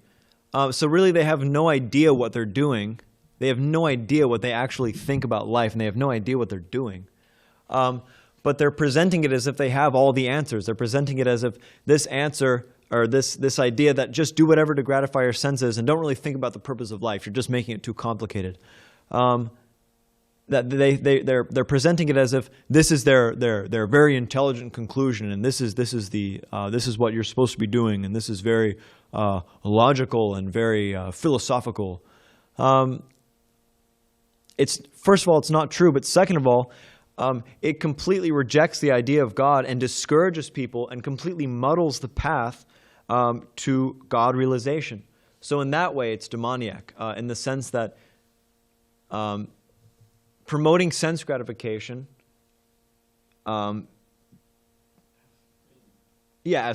So really they have no idea what they're doing. They have no idea what they actually think about life, and they have no idea what they're doing. But they're presenting it as if they have all the answers. They're presenting it as if this answer, or this idea that just do whatever to gratify your senses and don't really think about the purpose of life. You're just making it too complicated. That they're presenting it as if this is their very intelligent conclusion, and this is what you're supposed to be doing, and this is very logical and very philosophical. It's, first of all, it's not true, but second of all, it completely rejects the idea of God and discourages people and completely muddles the path to God realization. So in that way, it's demoniac, in the sense that promoting sense gratification, as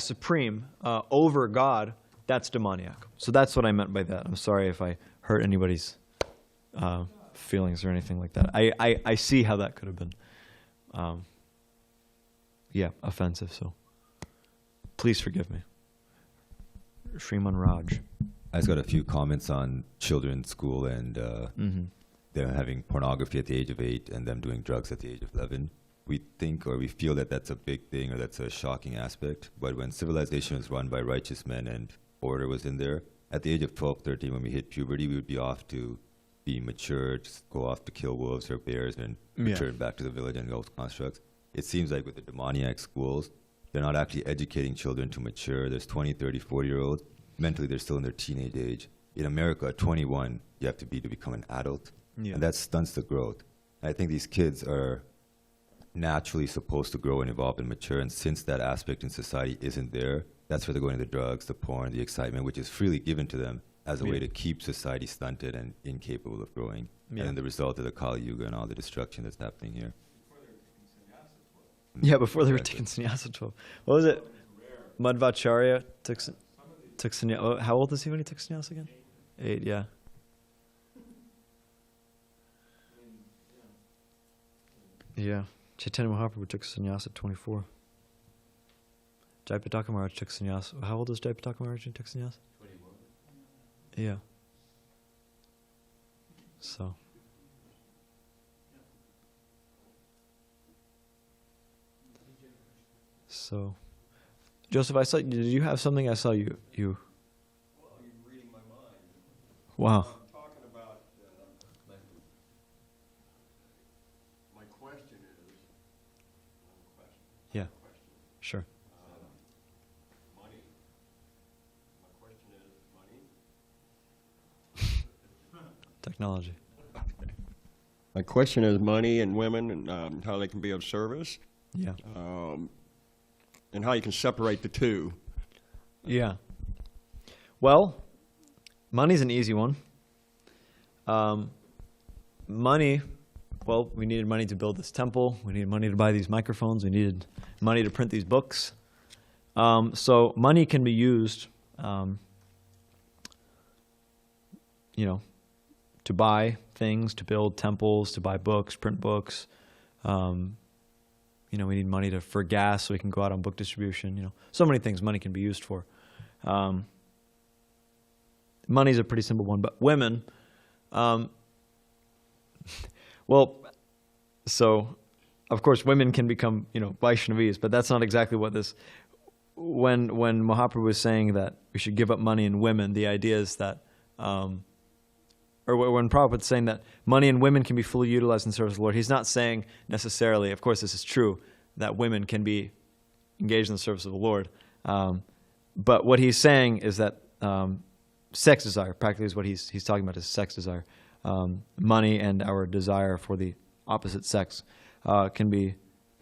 supreme over God, that's demoniac. So that's what I meant by that. I'm sorry if I hurt anybody's feelings or anything like that. I see how that could have been, offensive. So please forgive me. Sriman Raj. I just got a few comments on children's school and them having pornography at the age of 8 and them doing drugs at the age of 11. We think or we feel that that's a big thing or that's a shocking aspect. But when civilization was run by righteous men and order was in there, at the age of 12, 13, when we hit puberty, we would be off to be matured, go off to kill wolves or bears and return back to the village and those constructs. It seems like with the demoniac schools, they're not actually educating children to mature. There's 20, 30, 40-year-olds. Mentally, they're still in their teenage age. In America, at 21, you have to become an adult. Yeah. And that stunts the growth. I think these kids are naturally supposed to grow and evolve and mature. And since that aspect in society isn't there, that's where they're going to the drugs, the porn, the excitement, which is freely given to them as a way to keep society stunted and incapable of growing. Yeah. And the result of the Kali Yuga and all the destruction that's happening here. Yeah, before they were taking sannyasa 12. What was it? Madhvacharya took sannyasa. How old was he when he took sannyasa again? 8, yeah. Yeah. Chaitanya Mahaprabhu took sannyasa at 24. Jayapataka Maharaj took sannyasa. How old was Jayapataka Maharaj when he took sannyasa? 21. Yeah. So. So, Joseph, I saw. Did you have something? I saw you. Well, you're reading my mind. Wow. I'm talking about. My question is. Yeah. Sure. Money. My question is money. Technology. My question is money and women and how they can be of service. Yeah. And how you can separate the two. Yeah. Well, money's an easy one. Money, well, we needed money to build this temple. We needed money to buy these microphones. We needed money to print these books. So money can be used, to buy things, to build temples, to buy books, print books. We need money for gas so we can go out on book distribution. So many things money can be used for. Money's a pretty simple one, but women, so of course women can become, Vaishnavis, but that's not exactly what this. When Mahaprabhu was saying that we should give up money and women, the idea is that, or when Prabhupada's saying that money and women can be fully utilized in the service of the Lord, he's not saying necessarily, of course this is true, that women can be engaged in the service of the Lord. But what he's saying is that sex desire, practically is what he's talking about, is sex desire. Money and our desire for the opposite sex can be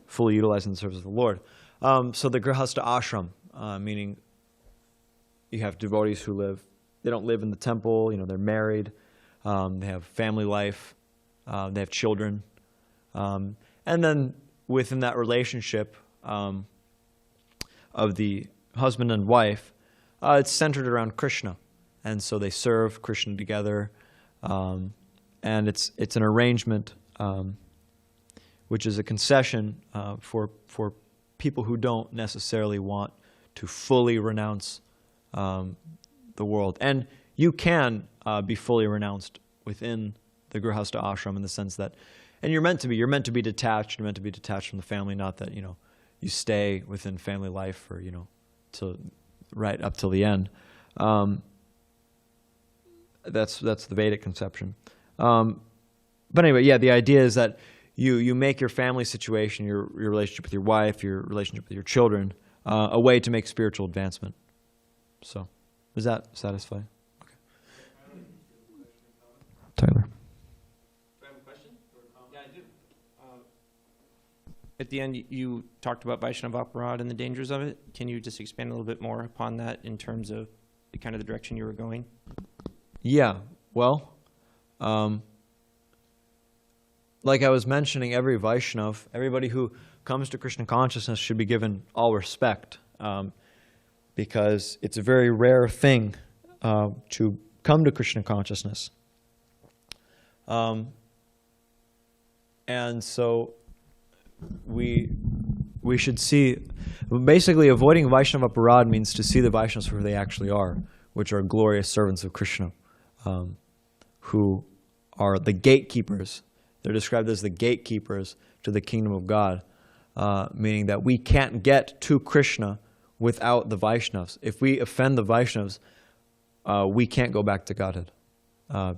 fully utilized in the service of the Lord. So the Grihastha ashram, meaning you have devotees who they don't live in the temple, they're married, they have family life, they have children. And then within that relationship of the husband and wife, it's centered around Krishna. And so they serve Krishna together. And it's an arrangement which is a concession for people who don't necessarily want to fully renounce the world. And you can be fully renounced within the Grihastha ashram in the sense that, and you're meant to be detached. You're meant to be detached from the family, not that, you stay within family life or, to right up till the end. That's the Vedic conception. But anyway, yeah, the idea is that you make your family situation, your relationship with your wife, your relationship with your children, a way to make spiritual advancement. So, does that satisfy? Okay. Tyler. Do I have a question? Yeah, I do. At the end, you talked about Vaishnava Aparad and the dangers of it. Can you just expand a little bit more upon that in terms of the kind of the direction you were going? Yeah, well, like I was mentioning, every Vaishnav, everybody who comes to Krishna consciousness should be given all respect, because it's a very rare thing to come to Krishna consciousness. And so we should see, basically avoiding Vaishnava Aparad means to see the Vaishnavas for who they actually are, which are glorious servants of Krishna, who are the gatekeepers. They're described as the gatekeepers to the kingdom of God, meaning that we can't get to Krishna without the Vaishnavas. If we offend the Vaishnavas, we can't go back to Godhead.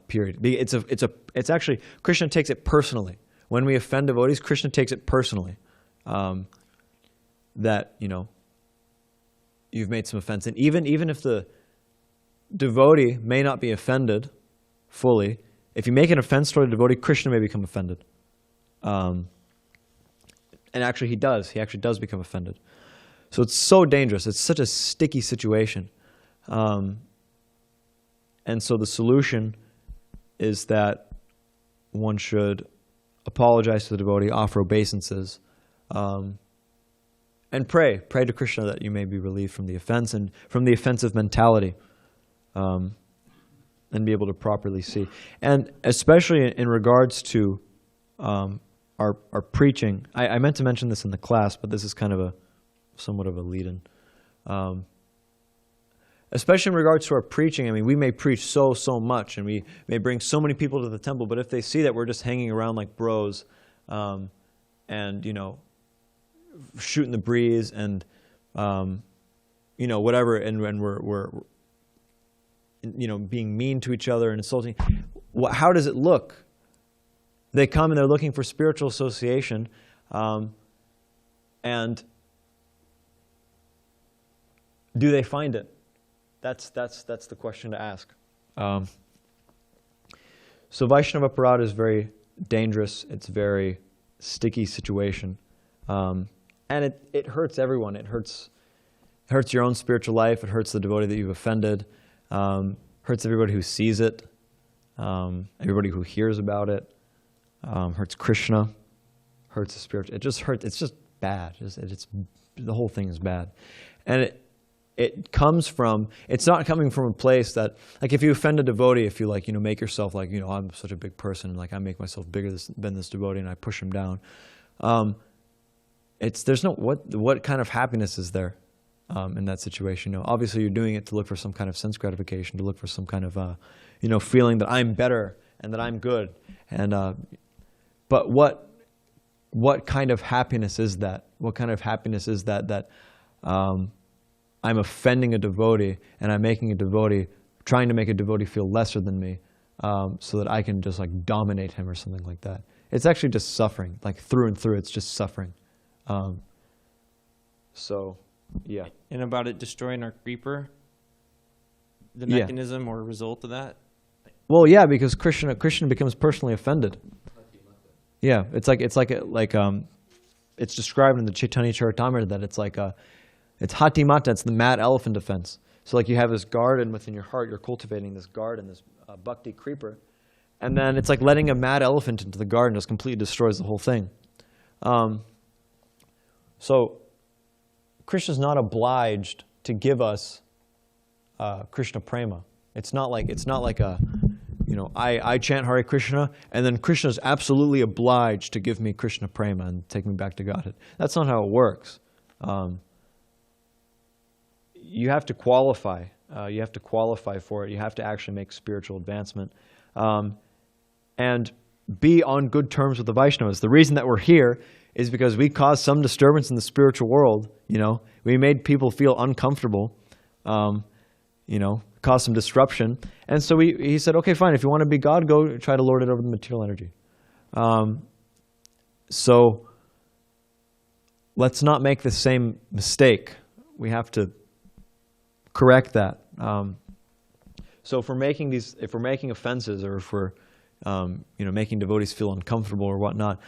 Period. It's actually, Krishna takes it personally. When we offend devotees, Krishna takes it personally. That, you've made some offense. And even if the devotee may not be offended fully, if you make an offense toward a devotee, Krishna may become offended. And actually he does. He actually does become offended. So it's so dangerous. It's such a sticky situation. And so the solution is that one should apologize to the devotee, offer obeisances, and pray to Krishna that you may be relieved from the offense and from the offensive mentality, and be able to properly see. And especially in regards to our preaching, I meant to mention this in the class, but this is kind of somewhat of a lead-in. Especially in regards to our preaching, I mean, we may preach so much, and we may bring so many people to the temple, but if they see that we're just hanging around like bros, and, shooting the breeze and, whatever, and when we're being mean to each other and insulting, how does it look? They come and they're looking for spiritual association, and do they find it? That's the question to ask. So Vaishnava Aparad is very dangerous. It's a very sticky situation, and it hurts everyone. It hurts your own spiritual life. It hurts the devotee that you've offended. Hurts everybody who sees it. Everybody who hears about it. Hurts Krishna. Hurts the spirit. It just hurts. It's just bad. It's the whole thing is bad, and it comes from, it's not coming from a place that, like if you offend a devotee, if you make yourself I'm such a big person, and I make myself bigger than this devotee and I push him down. There's no, what kind of happiness is there in that situation? Obviously you're doing it to look for some kind of sense gratification, to look for some kind of, feeling that I'm better and that I'm good. And, but what kind of happiness is that? What kind of happiness is that I'm offending a devotee and I'm trying to make a devotee feel lesser than me, so that I can just dominate him or something like that. It's actually just suffering, through and through. It's just suffering. So, yeah. And about it destroying our creeper, the mechanism or result of that? Well, yeah, because Krishna becomes personally offended. Yeah, it's described in the Chaitanya Charitamrita that it's hatimata, it's the mad elephant defense. So you have this garden within your heart, you're cultivating this garden, this bhakti creeper, and then it's like letting a mad elephant into the garden just completely destroys the whole thing. So Krishna's not obliged to give us Krishna prema. It's not like I chant Hare Krishna, and then Krishna's absolutely obliged to give me Krishna prema and take me back to Godhead. That's not how it works. You have to qualify. You have to qualify for it. You have to actually make spiritual advancement, and be on good terms with the Vaishnavas. The reason that we're here is because we caused some disturbance in the spiritual world. We made people feel uncomfortable, cause some disruption. And so he said, okay, fine, if you want to be God, go try to lord it over the material energy. So let's not make the same mistake. We have to correct that. So if we're making offenses, or if we're making devotees feel uncomfortable or whatnot,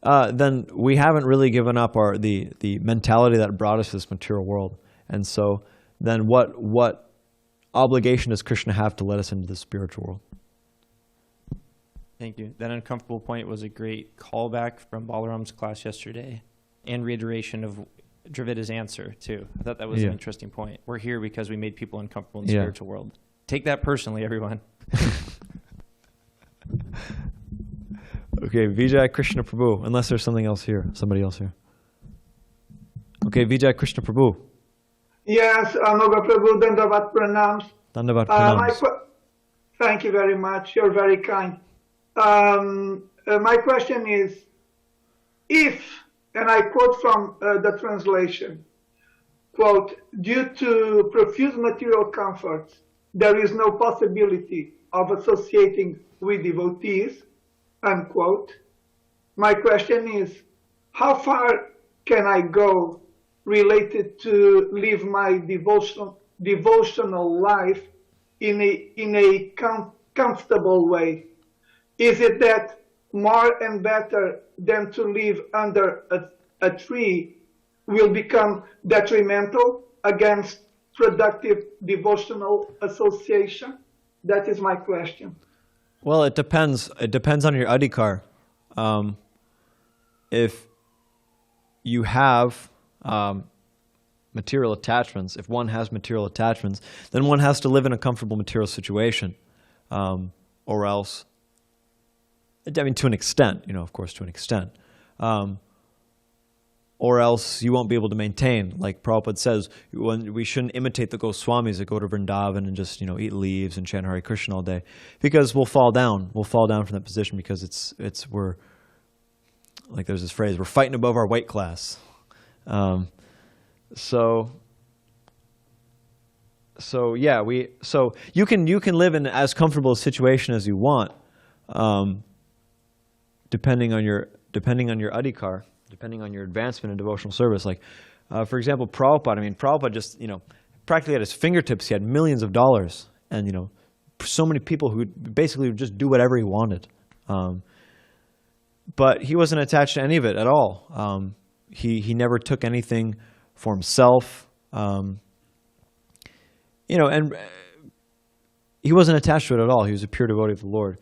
then we haven't really given up the mentality that brought us to this material world. And so then what obligation does Krishna have to let us into the spiritual world? Thank you. That uncomfortable point was a great callback from Balaram's class yesterday, and reiteration of Dravida's answer too. I thought that was an interesting point. We're here because we made people uncomfortable in the spiritual world. Take that personally, everyone. Okay, Vijay Krishna Prabhu, unless there's somebody else here. Okay, Vijay Krishna Prabhu. Yes, Amogha Prabhu, Dandavat Pranams. Dandavat Pranams. Thank you very much. You're very kind. My question is, if, and I quote from the translation, quote, due to profuse material comforts, there is no possibility of associating with devotees, unquote. My question is, how far can I go related to live my devotional life in a comfortable way? Is it that more and better than to live under a tree will become detrimental against productive devotional association? That is my question. Well, it depends. It depends on your adhikar. If you have material attachments, if one has material attachments, then one has to live in a comfortable material situation, or else, I mean, to an extent, of course, to an extent, or else you won't be able to maintain. Like Prabhupada says, we shouldn't imitate the Goswamis that go to Vrindavan and just, eat leaves and chant Hare Krishna all day, because we'll fall down. We'll fall down from that position because we're, like there's this phrase, we're fighting above our weight class. So you can live in as comfortable a situation as you want, depending on your adhikar, depending on your advancement in devotional service. Like, for example, Prabhupada. Prabhupada just, practically at his fingertips, he had millions of dollars, and so many people who basically would just do whatever he wanted. But he wasn't attached to any of it at all. He never took anything for himself. And he wasn't attached to it at all. He was a pure devotee of the Lord.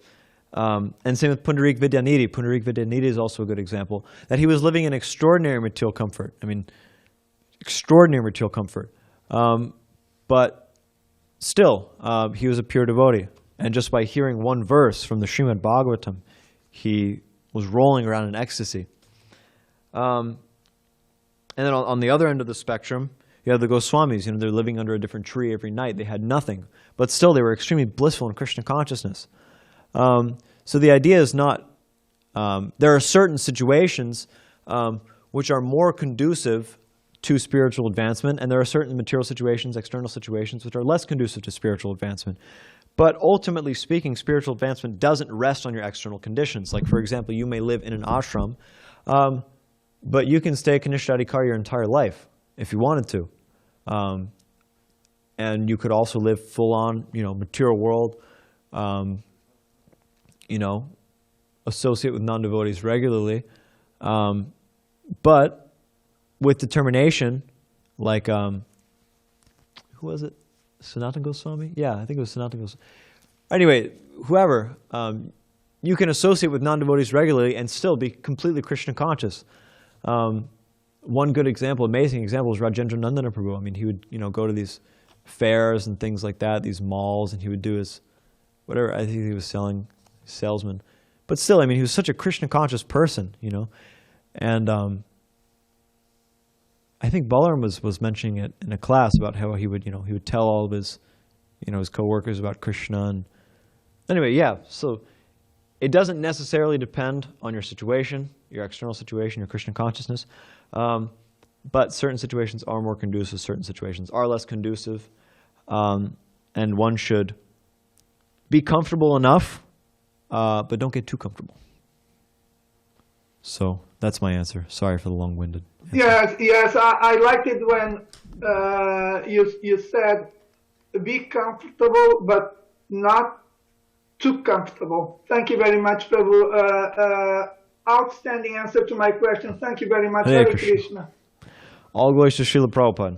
And same with Pundarik Vidyanidhi. Pundarik Vidyanidhi is also a good example, that he was living in extraordinary material comfort. Extraordinary material comfort. But still, he was a pure devotee. And just by hearing one verse from the Srimad Bhagavatam, he was rolling around in ecstasy. And then on the other end of the spectrum, you have the Goswamis. They're living under a different tree every night. They had nothing, but still they were extremely blissful in Krishna consciousness. So the idea is not, there are certain situations which are more conducive to spiritual advancement, and there are certain material situations, external situations, which are less conducive to spiritual advancement. But ultimately speaking, spiritual advancement doesn't rest on your external conditions. Like, for example, you may live in an ashram, but you can stay Kanishta Adhikar your entire life if you wanted to. And you could also live full-on, material world, associate with non-devotees regularly, but with determination, like, who was it? Sanatana Goswami? Yeah, I think it was Sanatana Goswami. Anyway, whoever, you can associate with non-devotees regularly and still be completely Krishna conscious. One good example, amazing example, is Rajendra Nandana Prabhu. He would, go to these fairs and things like that, these malls, and he would do his, whatever, I think he was salesman. But still, he was such a Krishna conscious person, and I think Balaram was mentioning it in a class about how he would tell all of his, his coworkers about Krishna. And anyway, so it doesn't necessarily depend on your situation, your external situation, your Krishna consciousness, but certain situations are more conducive, certain situations are less conducive. and one should be comfortable enough, but don't get too comfortable. So that's my answer. Sorry for the long-winded answer. Yes, I liked it when you said be comfortable, but not too comfortable. Thank you very much, Prabhu. Outstanding answer to my question. Thank you very much. Hare Hare Krishna. Krishna. All glories to Srila Prabhupada.